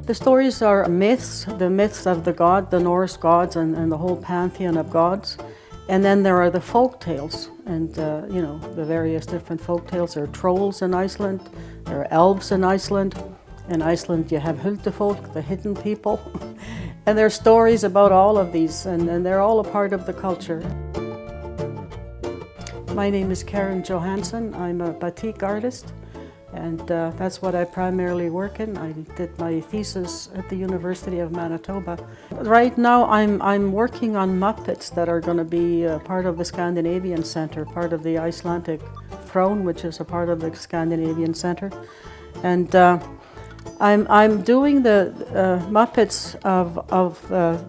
The stories are myths, the myths of the Norse gods and the whole pantheon of gods. And then there are the folk tales, and the various different folk tales. There are trolls in Iceland, there are elves in Iceland. In Iceland you have huldufolk, the hidden people. And there are stories about all of these, and they're all a part of the culture. My name is Johannsson. I'm a batik artist, and that's what I primarily work in. I did my thesis at the University of Manitoba. Right now I'm working on Muppets that are going to be part of the Scandinavian Center, part of the Icelandic throne, which is a part of the Scandinavian Center. And I'm doing the Muppets of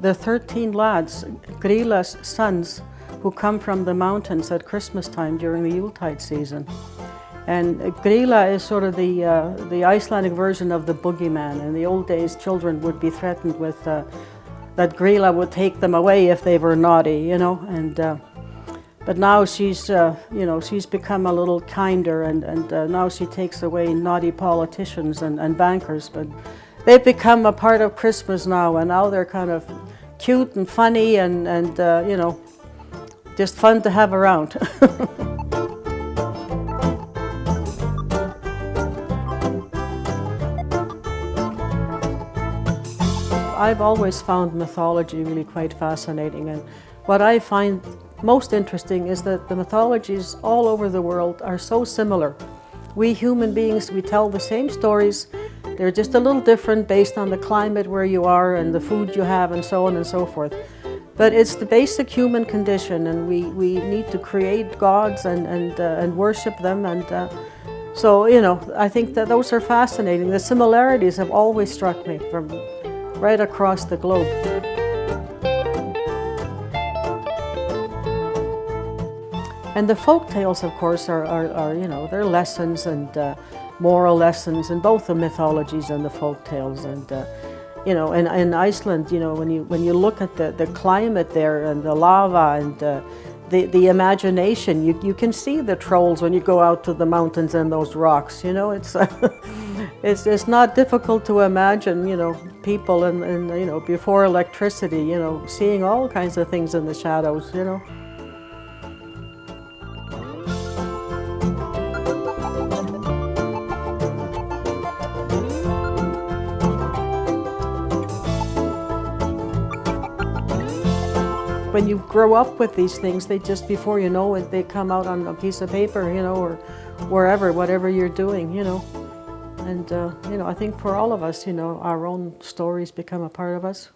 the 13 lads, Grila's sons, who come from the mountains at Christmas time during the Yuletide season. And Grilla is sort of the Icelandic version of the boogeyman. In the old days, children would be threatened with that Grilla would take them away if they were naughty, you know. And but now she's she's become a little kinder, and now she takes away naughty politicians and bankers. But they've become a part of Christmas now, and now they're kind of cute and funny and just fun to have around. I've always found mythology really quite fascinating, and what I find most interesting is that the mythologies all over the world are so similar. We human beings, we tell the same stories. They're just a little different based on the climate where you are and the food you have and so on and so forth. But it's the basic human condition, and we need to create gods and worship them. And so, I think that those are fascinating. The similarities have always struck me from right across the globe. And the folk tales, of course, are they're lessons and moral lessons in both the mythologies and the folk tales. And in Iceland, when you look at the climate there and the lava and the imagination, you can see the trolls when you go out to the mountains and those rocks. It's not difficult to imagine, people in before electricity, seeing all kinds of things in the shadows, When you grow up with these things, they just, before you know it, they come out on a piece of paper, or wherever, whatever you're doing, And, I think for all of us, our own stories become a part of us.